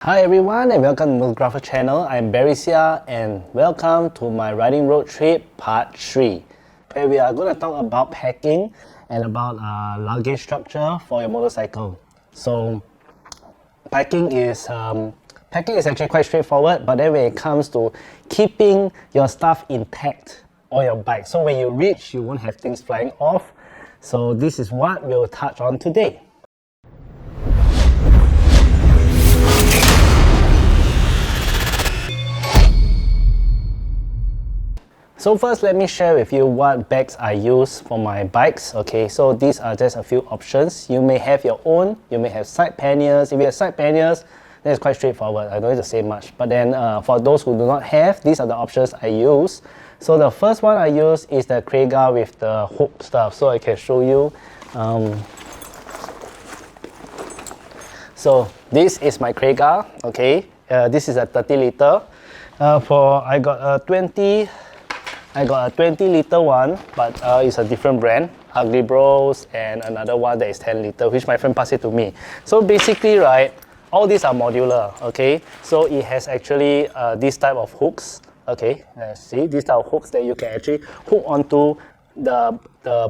Hi everyone and welcome to Motographer channel. I'm Barry Sia and welcome to my riding road trip part 3 where we are going to talk about packing and about luggage structure for your motorcycle. So packing is actually quite straightforward, but then when it comes to keeping your stuff intact on your bike, so when you reach you won't have things flying off. So this is what we'll touch on today. So first, let me share with you what bags I use for my bikes. Okay, so these are just a few options. You may have your own, you may have side panniers. If you have side panniers, then it's quite straightforward. I don't need to say much. But then for those who do not have, these are the options I use. So the first one I use is the Kriega with the hook stuff. So I can show you. So this is my Kriega. Okay, this is a 30 liter. I got a 20 liter one, but it's a different brand, Ugly Bros, and another one that is 10 liter, which my friend passed it to me. So basically, right, all these are modular, okay? So it has actually this type of hooks, okay? See, this type of hooks that you can actually hook onto the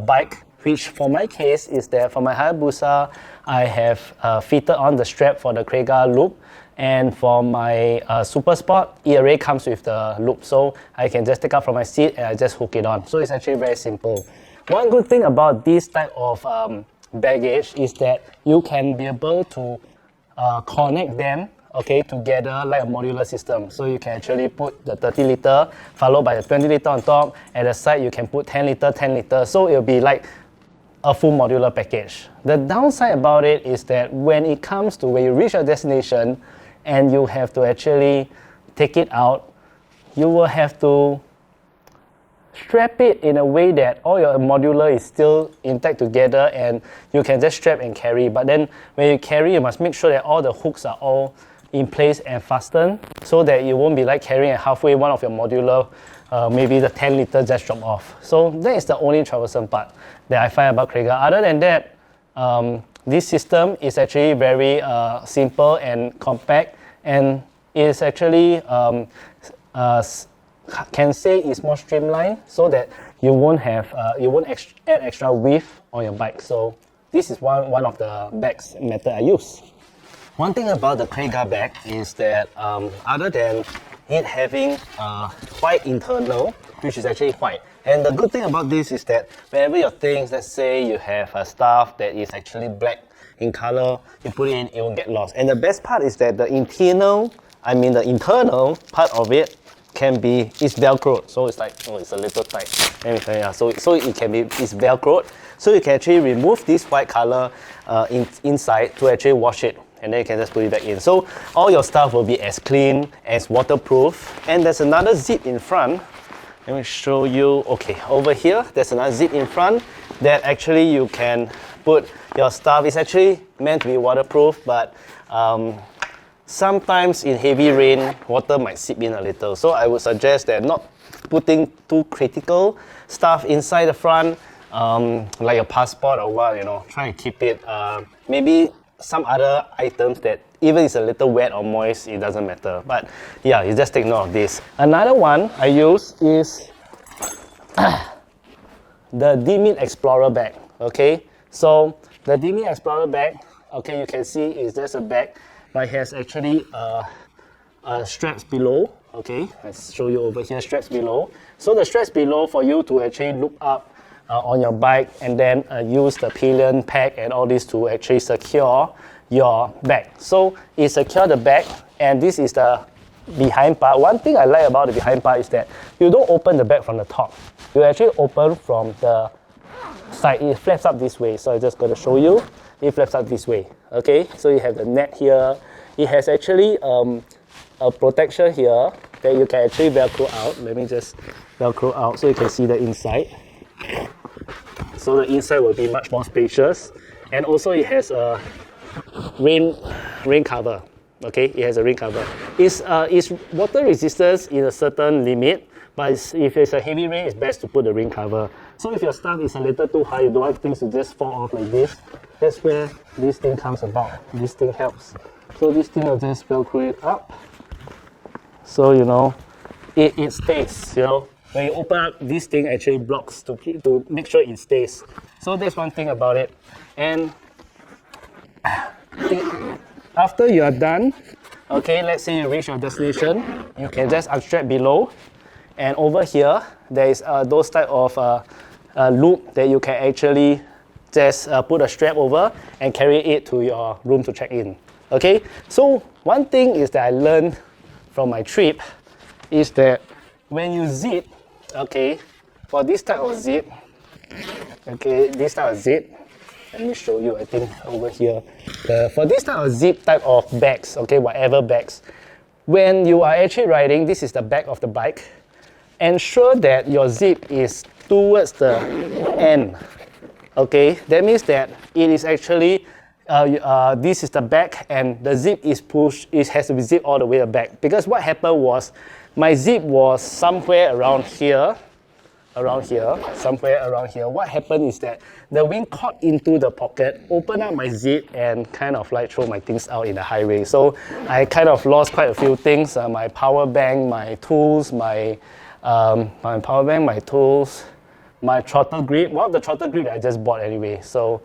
bike, which for my case is that for my Hayabusa, I have fitted on the strap for the Kriega loop. And for my Super Sport, it already comes with the loop, so I can just take out from my seat and I just hook it on. So it's actually very simple. One good thing about this type of baggage is that you can be able to connect them, okay, together like a modular system. So you can actually put the 30 liter followed by the 20 liter on top. At the side, you can put 10 liter, 10 liter. So it'll be like a full modular package. The downside about it is that when it comes to when you reach your destination, and you have to actually take it out, you will have to strap it in a way that all your modular is still intact together and you can just strap and carry. But then when you carry, you must make sure that all the hooks are all in place and fastened so that you won't be like carrying halfway one of your modular, maybe the 10 liter just drop off. So that is the only troublesome part that I find about Kriega. Other than that, this system is actually very simple and compact, and is actually can say it's more streamlined so that you won't have add extra width on your bike. So this is one of the bags method I use. One thing about the Kriega bag is that other than it having white internal, which is actually white. And the good thing about this is that whenever your things, let's say you have a stuff that is actually black in color, you put it in, it won't get lost. And the best part is that the internal part of it is velcroed. So it's like, oh, it's a little tight. So it can be, it's velcroed. So you can actually remove this white color inside to actually wash it. And then you can just put it back in. So all your stuff will be as clean, as waterproof. And there's another zip in front. Let me show you. Okay, over here, there's another zip in front that actually you can put your stuff. It's actually meant to be waterproof, but sometimes in heavy rain, water might seep in a little. So I would suggest that not putting too critical stuff inside the front, like your passport or what, you know, try and keep it, maybe some other items that even it's a little wet or moist, it doesn't matter. But yeah, you just take note of this. Another one I use is the Deemeed Explorer bag. Okay, so the Deemeed Explorer bag, okay, you can see it's just a bag, but it has actually straps below. Okay, let's show you over here, straps below. So the straps below for you to actually loop up on your bike and then use the pillion pack and all this to actually secure your bag. So it secure the bag, and this is the behind part. One thing I like about the behind part is that you don't open the bag from the top. You actually open from the side. It flaps up this way. So I'm just going to show you. It flaps up this way. Okay, so you have the net here. It has actually a protection here that you can actually velcro out. Let me just velcro out so you can see the inside. So the inside will be much more spacious, and also it has a rain cover. Okay, it has a rain cover. It's water resistance in a certain limit, but if it's a heavy rain, it's best to put the rain cover. So if your stuff is a little too high, you don't want things to just fall off like this, that's where this thing comes about. This thing helps. So this thing will just Velcro it up. So you know, it stays. You know, when you open up, this thing actually blocks to make sure it stays. So that's one thing about it. And after you are done, okay, let's say you reach your destination, you can just unstrap below, and over here there is those type of loop that you can actually just put a strap over and carry it to your room to check in. Okay, so one thing is that I learned from my trip is that when you zip, okay, for this type of zip, okay, this type of zip, let me show you, I think over here. For this type of zip type of bags, okay, whatever bags, when you are actually riding, this is the back of the bike, ensure that your zip is towards the end. Okay, that means that it is actually, this is the back and the zip is pushed, it has to be zipped all the way back. Because what happened was, my zip was somewhere around here, somewhere around here. What happened is that the wind caught into the pocket, opened up my zip, and kind of like throw my things out in the highway. So I kind of lost quite a few things: my power bank, my tools, my power bank, my tools, my throttle grip. Well, the throttle grip I just bought anyway. So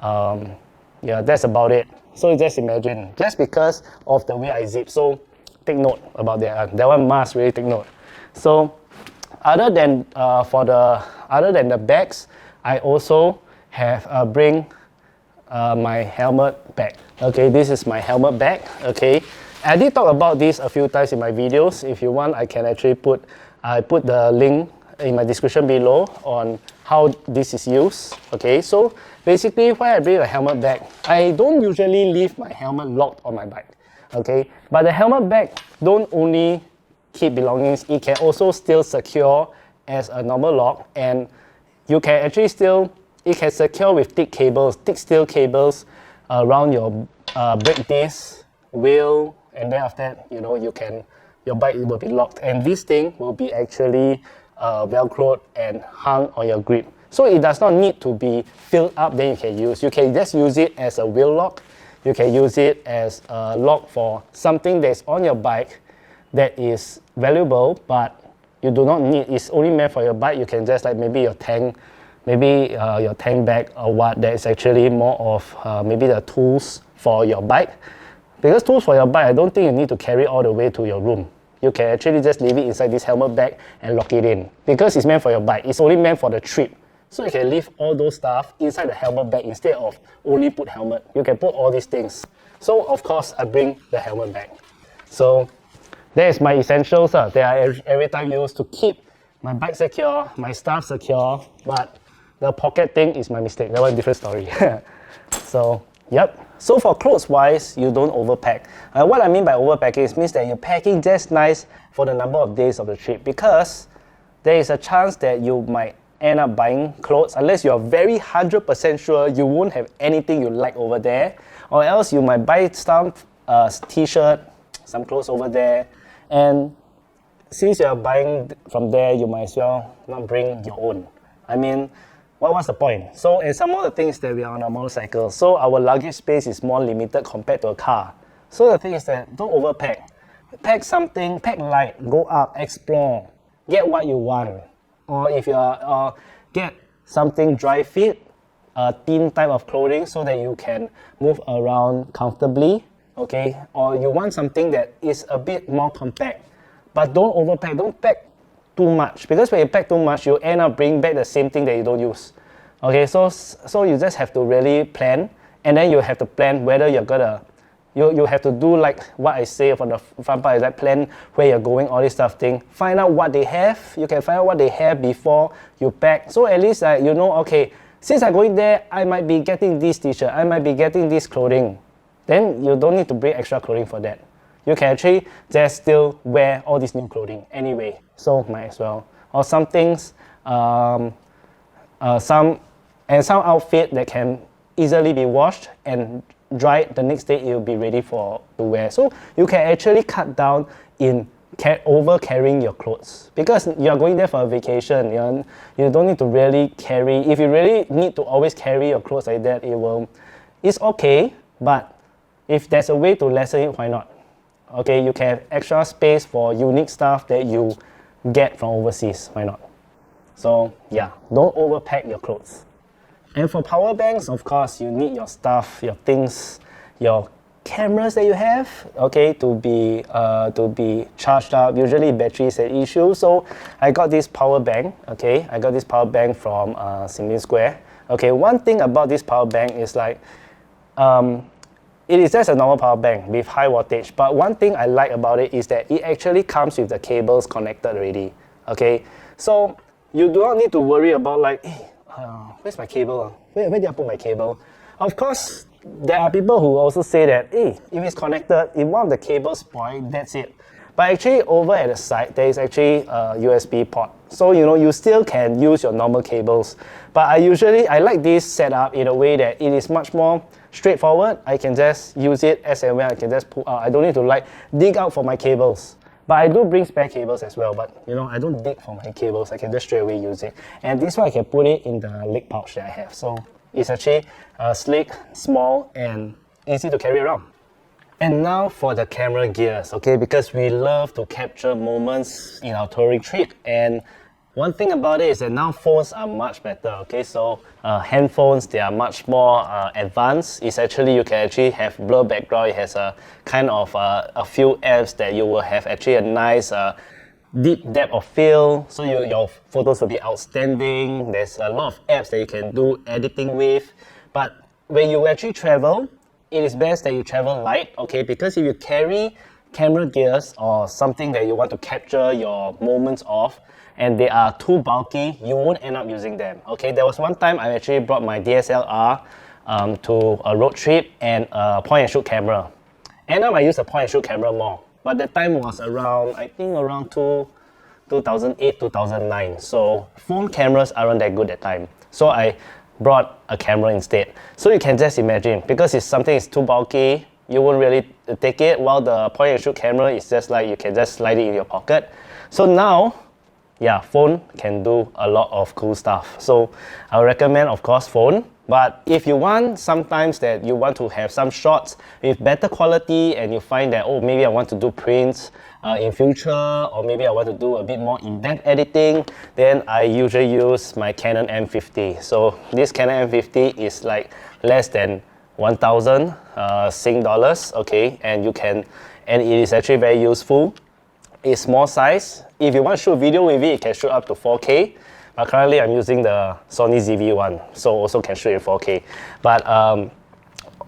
yeah, that's about it. So just imagine, just because of the way I zip. So take note about that. That one must really take note. So other than the bags, I also have bring my helmet bag. Okay, this is my helmet bag. Okay, I did talk about this a few times in my videos. If you want, I can actually put the link in my description below on how this is used. Okay, so basically, why I bring a helmet bag, I don't usually leave my helmet locked on my bike. Okay, but the helmet bag don't only keep belongings, it can also still secure as a normal lock, and you can actually still, it can secure with thick steel cables around your brake disc, wheel, and then after that, you know, your bike will be locked, and this thing will be actually velcroed and hung on your grip. So it does not need to be filled up, then you can use. You can just use it as a wheel lock. You can use it as a lock for something that's on your bike that is valuable, but you do not need, it's only meant for your bike. You can just like maybe your tank bag or what, that is actually more of maybe the tools for your bike. Because tools for your bike, I don't think you need to carry all the way to your room. You can actually just leave it inside this helmet bag and lock it in. Because it's meant for your bike, it's only meant for the trip. So you can leave all those stuff inside the helmet bag instead of only put helmet. You can put all these things. So of course, I bring the helmet bag. So that is my essentials that I every time use to keep my bike secure, my stuff secure, but the pocket thing is my mistake. That was a different story. So, yep. So for clothes wise, you don't overpack. What I mean by overpacking is means that you're packing just nice for the number of days of the trip, because there is a chance that you might end up buying clothes unless you're very 100% sure you won't have anything you like over there, or else you might buy some t-shirt, some clothes over there, and since you're buying from there, you might as well not bring your own. I mean, what's the point? So, and some of the things that we are on a motorcycle, so our luggage space is more limited compared to a car. So the thing is that don't overpack. Pack something, pack light, go up, explore, get what you want. Or if you are, get something dry fit, a thin type of clothing so that you can move around comfortably, okay? Or you want something that is a bit more compact, but don't overpack, don't pack too much, because when you pack too much, you end up bringing back the same thing that you don't use. Okay, so you just have to really plan, and then you have to plan whether you're gonna, you have to do like what I say from the front part, is that plan where you're going, all this stuff thing. Find out what they have. You can find out what they have before you pack. So at least you know, okay, since I'm going there, I might be getting this t-shirt, I might be getting this clothing. Then you don't need to bring extra clothing for that. You can actually just still wear all this new clothing anyway. So might as well. Or some things, some outfit that can easily be washed and dried the next day, it will be ready to wear. So you can actually cut down in over carrying your clothes, because you're going there for a vacation. You don't need to really carry. If you really need to always carry your clothes like that, it will it's okay, but if there's a way to lessen it, why not? Okay, you can have extra space for unique stuff that you get from overseas, why not? So yeah, don't overpack your clothes. And for power banks, of course, you need your stuff, your things, your cameras that you have, okay, to be charged up. Usually batteries an issue, so I got this power bank. Okay, I got this power bank from Simin Square. Okay, one thing about this power bank is like it is just a normal power bank with high wattage, but one thing I like about it is that it actually comes with the cables connected already. Okay, so you do not need to worry about like, hey, where's my cable? Where did I put my cable? Of course, there are people who also say that, hey, if it's connected, if one of the cables spoil, that's it. But actually, over at the side, there is actually a USB port. So, you know, you still can use your normal cables. But I like this setup in a way that it is much more straightforward. I can just use it as and when I can just pull out. I don't need to like dig out for my cables. But I do bring spare cables as well, but you know, I don't dig for my cables. I can just straight away use it. And this one, I can put it in the leg pouch that I have. So it's actually sleek, small, and easy to carry around. And now for the camera gears, okay? Because we love to capture moments in our touring trip. And one thing about it is that now phones are much better, okay? So handphones, they are much more advanced. It's actually, you can actually have blur background. It has a kind of a few apps that you will have actually a nice deep depth of field. So your photos will be outstanding. There's a lot of apps that you can do editing with. But when you actually travel, it is best that you travel light, okay? Because if you carry camera gears or something that you want to capture your moments of, and they are too bulky, you won't end up using them, okay? There was one time I actually brought my DSLR to a road trip and a point and shoot camera. End up I used a point and shoot camera more, but the time was around, I think around 2008, 2009. So phone cameras aren't that good at time. So I brought a camera instead. So you can just imagine, because if something is too bulky, you won't really take it, while the point and shoot camera is just like you can just slide it in your pocket. So now, yeah, phone can do a lot of cool stuff. So I would recommend, of course, phone. But if you want, sometimes that you want to have some shots with better quality and you find that, oh, maybe I want to do prints in future, or maybe I want to do a bit more in-depth editing, then I usually use my Canon M50. So this Canon M50 is like less than 1,000 Sing dollars, okay? And it is actually very useful. It's small size. If you want to shoot video with it, it can shoot up to 4K. But currently I'm using the Sony ZV-1, so also can shoot in 4K. But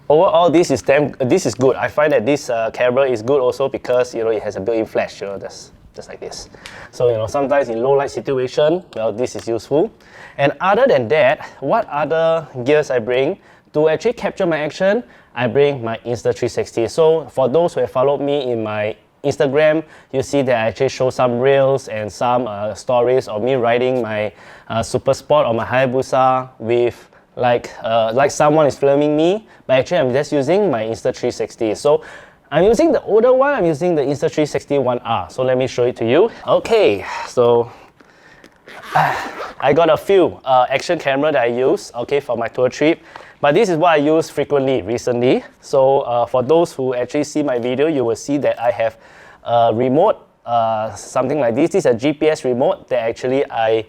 overall, this is good. I find that this camera is good also because, you know, it has a built-in flash, you know, just like this. So, you know, sometimes in low light situation, well, this is useful. And other than that, what other gears I bring to actually capture my action? I bring my Insta360. So for those who have followed me in my Instagram, you see that I actually show some reels and some stories of me riding my Super Sport or my Hayabusa with like someone is filming me, but actually I'm just using my Insta360. So I'm using the older one, I'm using the Insta360 1R. So let me show it to you. Okay, so I got a few action camera that I use, okay, for my tour trip. But this is what I use frequently recently. So for those who actually see my video, you will see that I have a remote, something like this. This is a GPS remote that actually I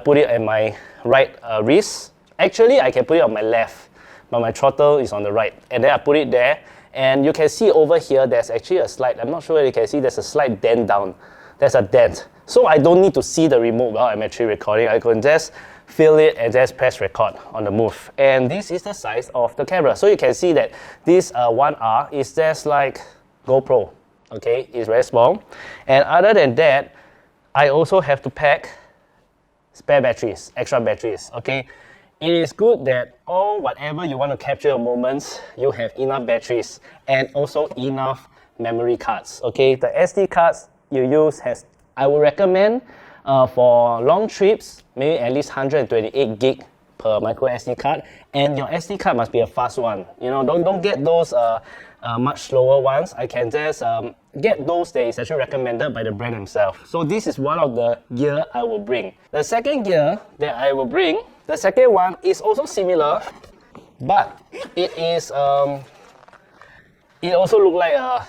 put it at my right wrist. Actually, I can put it on my left, but my throttle is on the right. And then I put it there. And you can see over here, there's actually a slight, I'm not sure if you can see, there's a slight dent down. There's a dent. So I don't need to see the remote while I'm actually recording. I can just feel it and just press record on the move. And this is the size of the camera. So you can see that this 1R is just like GoPro, okay? It's very small. And other than that, I also have to pack spare batteries, extra batteries, okay? It is good that whatever you want to capture your moments, you have enough batteries and also enough memory cards, okay? The SD cards you use I would recommend for long trips, maybe at least 128 gig per micro SD card, and your SD card must be a fast one. You know, don't get those much slower ones. I can just get those that is actually recommended by the brand themselves. So this is one of the gear I will bring. The second gear that I will bring, the second one is also similar. but it is it also look like a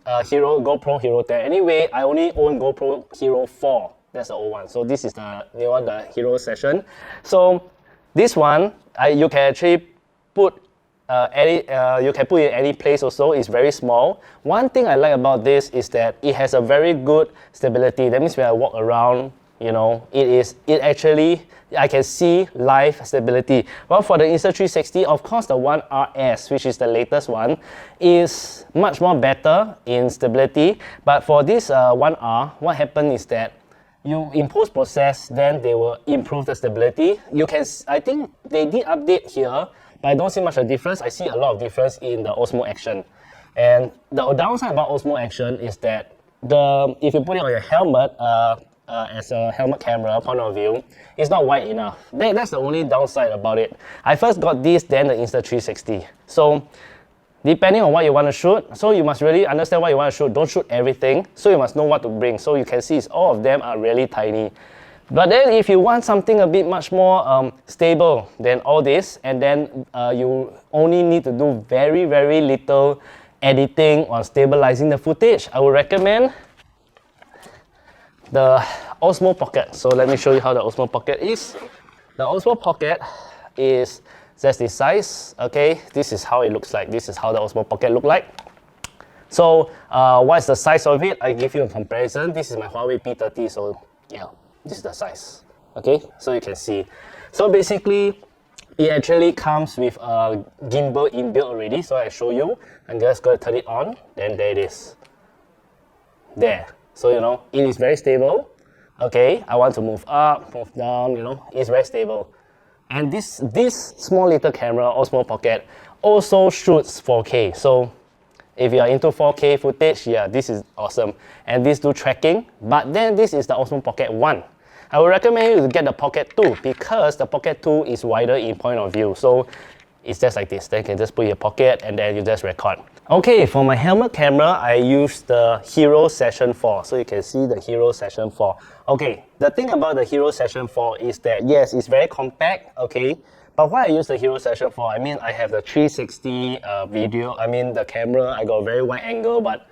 GoPro Hero 10. Anyway, I only own GoPro Hero 4. That's the old one. So this is the new one, the Hero Session. So this one, you can actually put you can put it in any place also. It's very small. One thing I like about this is that it has a very good stability. That means when I walk around, you know, it actually, I can see live stability. Well, for the Insta360, of course, the 1RS, which is the latest one, is much more better in stability. But for this 1R, what happened is that you in post-process, then they will improve the stability. You can, I think they did update here, but I don't see much of a difference. I see a lot of difference in the Osmo Action. And the downside about Osmo Action is that if you put it on your helmet, as a helmet camera point of view, it's not wide enough. That's the only downside about it. I first got this, then the Insta360. So depending on what you want to shoot, so you must really understand what you want to shoot. Don't shoot everything, so you must know what to bring. So you can see all of them are really tiny. But then if you want something a bit much more stable than all this, and then you only need to do very, very little editing on stabilizing the footage, I would recommend the Osmo Pocket. So let me show you how the Osmo Pocket is. The Osmo Pocket is just this size, okay? This is how it looks like. This is how the Osmo Pocket look like. So what's the size of it? I give you a comparison. This is my Huawei P30, so yeah, this is the size, okay? So you can see. So basically, it actually comes with a gimbal inbuilt already. So I show you. I'm just going to turn it on, then there it is. There. So, you know, it is very stable. Okay, I want to move up, move down, you know, it's very stable. And this small little camera, Osmo Pocket, also shoots 4K. So if you are into 4K footage, yeah, this is awesome. And this do tracking, but then this is the Osmo Pocket 1. I would recommend you to get the Pocket 2 because the Pocket 2 is wider in point of view. So it's just like this. Then you can just put in your pocket and then you just record. Okay, for my helmet camera, I use the Hero Session 4. So you can see the Hero Session 4. Okay, the thing about the Hero Session 4 is that, yes, it's very compact, okay? But why I use the Hero Session 4, I mean, I have the 360 video. I mean, the camera, I got a very wide angle, but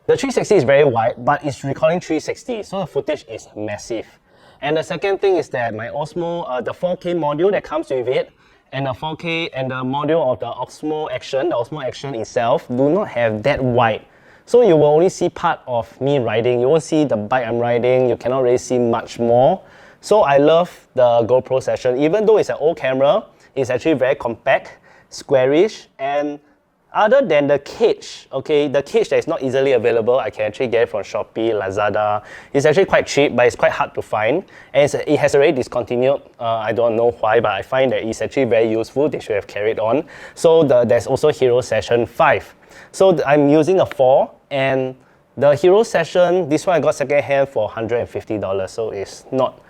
the 360 is very wide, but it's recording 360. So the footage is massive. And the second thing is that my Osmo, the 4K module that comes with it, and the 4K and the module of the Osmo Action itself do not have that wide. So you will only see part of me riding. You won't see the bike I'm riding. You cannot really see much more. So I love the GoPro Session. Even though it's an old camera, it's actually very compact, squarish, and other than the cage, okay, the cage that is not easily available, I can actually get it from Shopee, Lazada. It's actually quite cheap, but it's quite hard to find. And it has already discontinued. I don't know why, but I find that it's actually very useful. They should have carried on. So there's also Hero Session 5. So I'm using a 4, and the Hero Session, this one I got second hand for $150. So it's not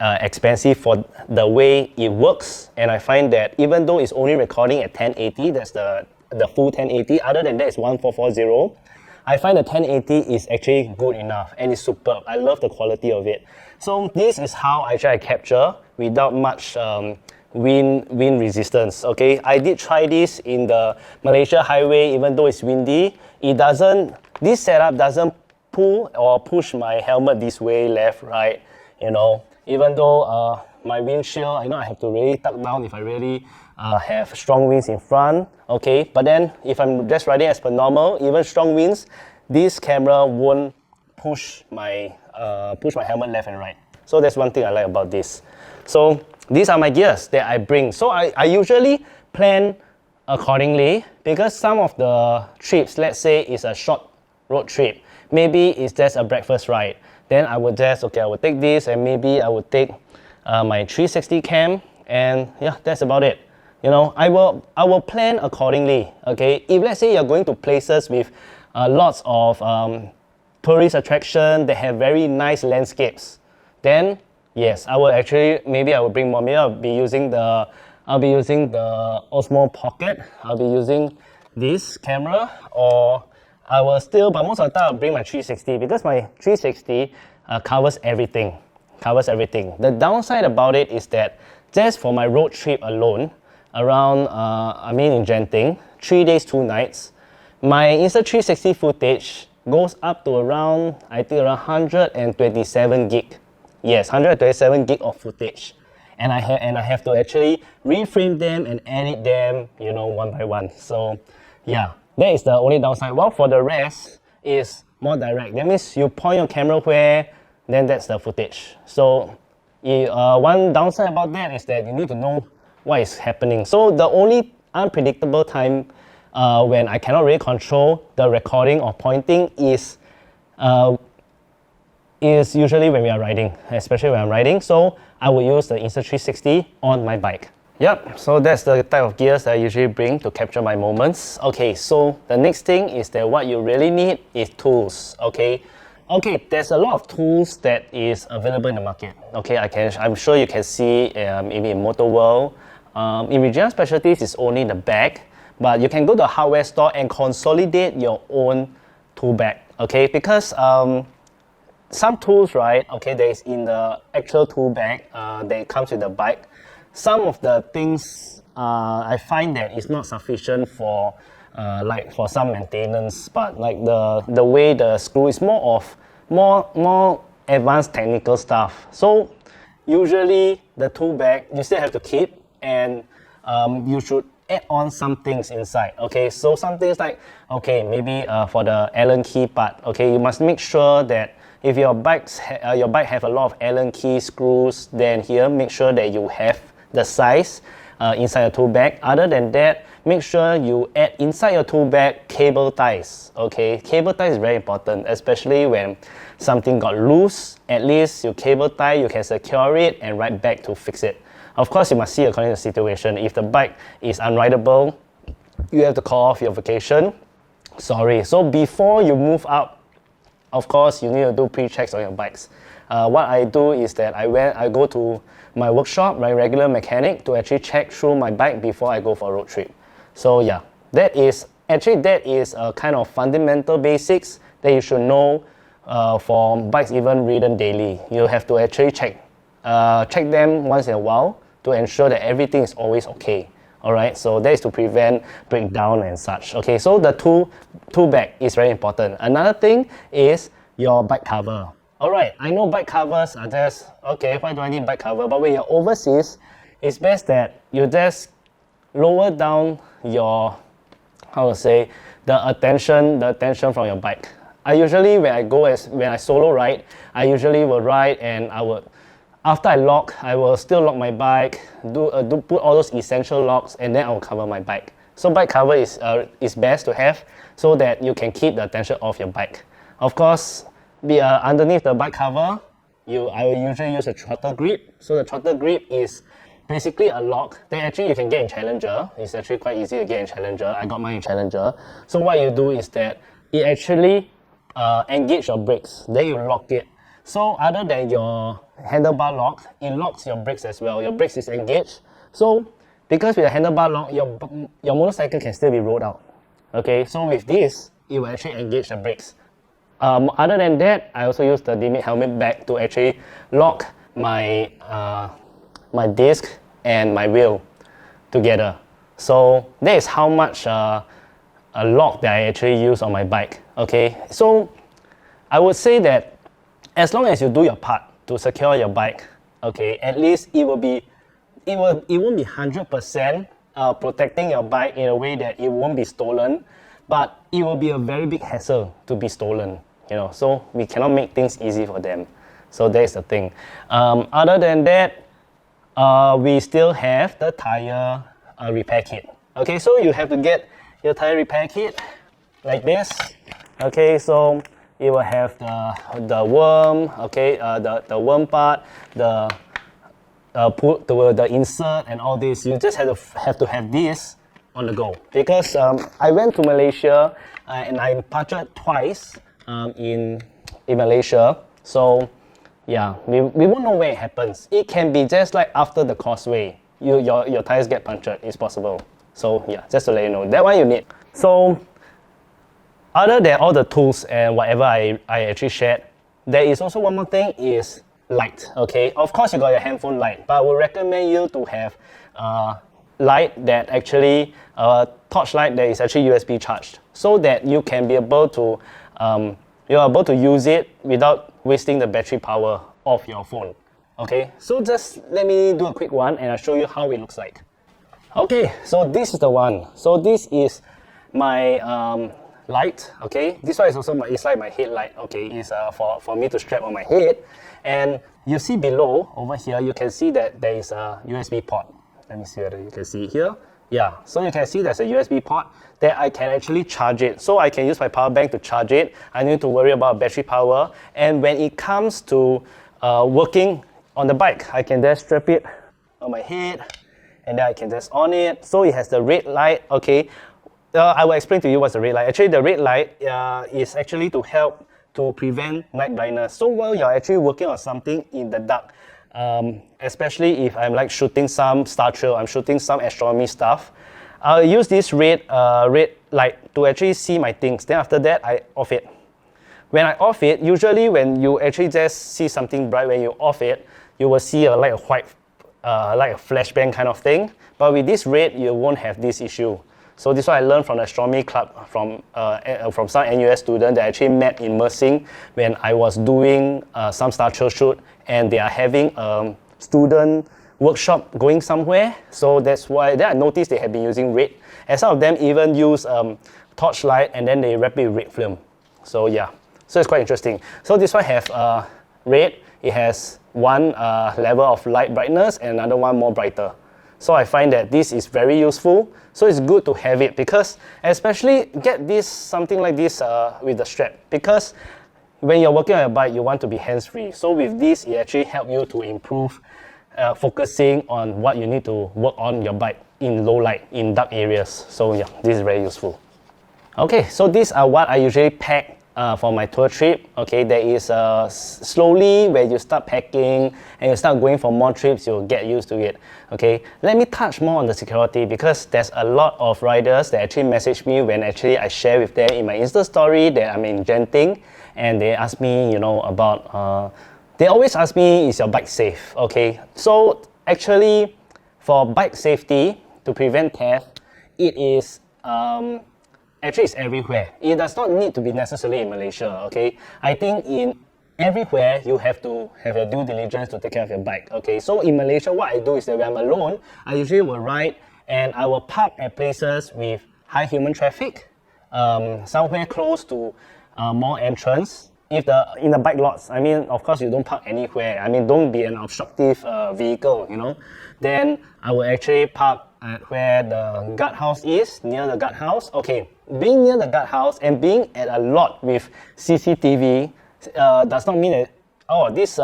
expensive for the way it works. And I find that even though it's only recording at 1080, that's the full 1080, other than that it's 1440. I find the 1080 is actually good enough and it's superb. I love the quality of it. So this is how I try to capture without much wind resistance. Okay, I did try this in the Malaysia highway. Even though it's windy, this setup doesn't pull or push my helmet this way, left, right, you know. Even though my windshield, I know I have to really tuck down if I really have strong winds in front, okay? But then if I'm just riding as per normal, even strong winds, this camera won't push my helmet left and right. So that's one thing I like about this. So these are my gears that I bring. So I usually plan accordingly because some of the trips, let's say it's a short road trip, maybe it's just a breakfast ride. Then I would just, okay, I would take this and maybe I would take my 360 cam, and yeah, that's about it. You know, I will plan accordingly, okay? If let's say you're going to places with lots of tourist attraction that have very nice landscapes, then yes, I will actually, maybe I will bring more. Maybe I'll be using the Osmo Pocket. I'll be using this camera, or I will still, but most of the time I'll bring my 360 because my 360 covers everything. The downside about it is that just for my road trip alone, around, in Genting, 3 days, 2 nights. My Insta360 footage goes up to around, I think around 127 gig. Yes, 127 gig of footage. And I have to actually reframe them and edit them, you know, one by one. So yeah, that is the only downside. Well, for the rest is more direct. That means you point your camera where, then that's the footage. So one downside about that is that you need to know what is happening. So the only unpredictable time when I cannot really control the recording or pointing is usually when we are riding, especially when I'm riding. So I will use the Insta360 on my bike. Yep, so that's the type of gears that I usually bring to capture my moments. Okay, so the next thing is that what you really need is tools, okay? Okay, there's a lot of tools that is available in the market. Okay, I'm sure you can see maybe in Motor World. In Regina Specialties, it's only the bag, but you can go to a hardware store and consolidate your own tool bag, okay? Because some tools, right, okay, there is in the actual tool bag that comes with the bike. Some of the things I find that it's not sufficient for like for some maintenance, but like the way the screw is more advanced technical stuff. So usually the tool bag you still have to keep, and you should add on some things inside. Okay, so some things like, okay, maybe for the Allen key part, okay, you must make sure that if your bike have a lot of Allen key screws, then here make sure that you have the size inside your tool bag. Other than that, make sure you add inside your tool bag cable ties. Okay, cable ties is very important, especially when something got loose. At least you cable tie, you can secure it and ride back to fix it. Of course, you must see according to the situation. If the bike is unrideable, you have to call off your vacation. Sorry. So before you move out, of course, you need to do pre-checks on your bikes. What I do is that I go to my workshop, my regular mechanic, to actually check through my bike before I go for a road trip. So yeah, that is a kind of fundamental basics that you should know for bikes even ridden daily. You have to actually check them once in a while to ensure that everything is always okay. Alright, so that is to prevent breakdown and such. Okay, so the tool bag is very important. Another thing is your bike cover. Alright, I know bike covers are just, okay, why do I need bike cover? But when you're overseas, it's best that you just lower down your, the attention from your bike. I usually, when I solo ride, I usually will ride and after I lock, I will still lock my bike, put all those essential locks, and then I will cover my bike. So bike cover is best to have so that you can keep the attention off your bike. Of course, underneath the bike cover, I will usually use a throttle grip. So the throttle grip is basically a lock that actually you can get in Challenger. It's actually quite easy to get in Challenger. I got mine in Challenger. So what you do is that it actually engages your brakes. Then you lock it. So other than your handlebar lock, it locks your brakes as well. Your brakes is engaged. So because with the handlebar lock, your motorcycle can still be rolled out. Okay, so with this, it will actually engage the brakes. Other than that, I also use the Deemeed Helmet Bag to actually lock my my disc and my wheel together. So that is how much a lock that I actually use on my bike. Okay, so I would say that as long as you do your part to secure your bike, okay, at least it won't be 100% protecting your bike in a way that it won't be stolen, but it will be a very big hassle to be stolen, you know. So we cannot make things easy for them. So that's the thing. Other than that, we still have the tire repair kit. Okay, so you have to get your tire repair kit like this. Okay, so it will have the worm, okay, the worm part, the insert and all this. You just have to have this on the go, because I went to Malaysia and I punctured twice in Malaysia. So yeah, we won't know where it happens. It can be just like after the causeway, your tires get punctured. It's possible. So yeah, just to let you know, that one you need. So other than all the tools and whatever I actually shared, there is also one more thing, is light. Okay, of course you got your handphone light, but I would recommend you to have light that actually, torch light that is actually USB charged, so that you can be able to, you're able to use it without wasting the battery power of your phone. Okay, so just let me do a quick one and I'll show you how it looks like. Okay, so this is the one. So this is my light. Okay, this one is also it's like my headlight. Okay, it's for me to strap on my head. And you see below over here, you can see that there is a USB port. Let me see whether you can see it here. Yeah, so you can see there's a USB port that I can actually charge it. So I can use my power bank to charge it. I need to worry about battery power. And when it comes to working on the bike, I can just strap it on my head and then I can just on it. So it has the red light. Okay, I will explain to you what's the red light. Actually, the red light is actually to help to prevent night blindness. So while you're actually working on something in the dark, especially if I'm like shooting some star trail, I'm shooting some astronomy stuff, I'll use this red light to actually see my things. Then after that, I off it. When I off it, usually when you actually just see something bright, when you off it, you will see like a white, like a flashbang kind of thing. But with this red, you won't have this issue. So this is what I learned from the astronomy club from some NUS students that actually met in Mersing when I was doing some star trail shoot, and they are having a student workshop going somewhere. So that's why then I noticed they have been using red. And some of them even use torchlight and then they wrap it with red film. So yeah, so it's quite interesting. So this one have red. It has one level of light brightness and another one more brighter. So I find that this is very useful. So it's good to have it, because especially get this something like this with the strap, because when you're working on your bike, you want to be hands-free. So with this, it actually helps you to improve focusing on what you need to work on your bike in low light, in dark areas. So yeah, this is very useful. Okay, so these are what I usually pack for my tour trip. Okay, there is slowly when you start packing and you start going for more trips, you'll get used to it. Okay, let me touch more on the security, because there's a lot of riders that actually message me when actually I share with them in my Insta story that I'm in Genting, and they ask me, you know, about they always ask me, is your bike safe? Okay, so actually for bike safety, to prevent theft, it is actually, it's everywhere. It does not need to be necessarily in Malaysia, okay? I think in everywhere, you have to have your due diligence to take care of your bike, okay? So in Malaysia, what I do is that when I'm alone, I usually will ride and I will park at places with high human traffic, somewhere close to more entrance. If in the bike lots, I mean, of course, you don't park anywhere. I mean, don't be an obstructive vehicle, you know? Then I will actually park at where the guardhouse is, near the guardhouse. Okay, being near the guardhouse and being at a lot with CCTV does not mean that, oh, this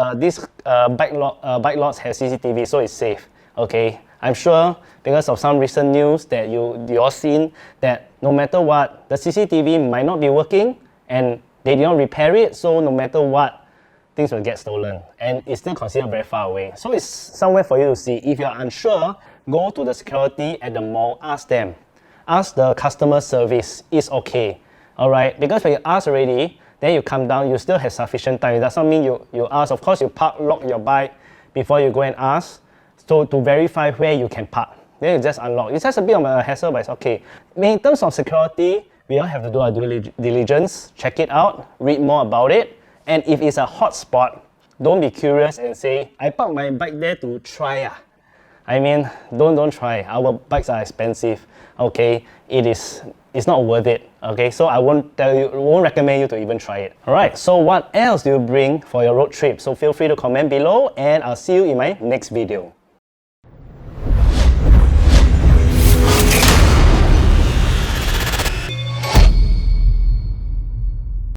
bike lots have CCTV, so it's safe. Okay, I'm sure because of some recent news that you all seen that no matter what, the CCTV might not be working and they did not repair it, so no matter what, things will get stolen, and it's still considered very far away. So it's somewhere for you to see. If you're unsure, go to the security at the mall, ask them. Ask the customer service, it's okay. Alright, because when you ask already, then you come down, you still have sufficient time. It does not mean you ask. Of course, you lock your bike before you go and ask, so to verify where you can park. Then you just unlock. It's just a bit of a hassle, but it's okay. I mean, in terms of security, we all have to do our due diligence, check it out, read more about it. And if it's a hot spot, don't be curious and say, I parked my bike there to try. I mean, don't try. Our bikes are expensive. Okay, it's not worth it. Okay, so I won't recommend you to even try it. Alright, so what else do you bring for your road trip? So feel free to comment below, and I'll see you in my next video.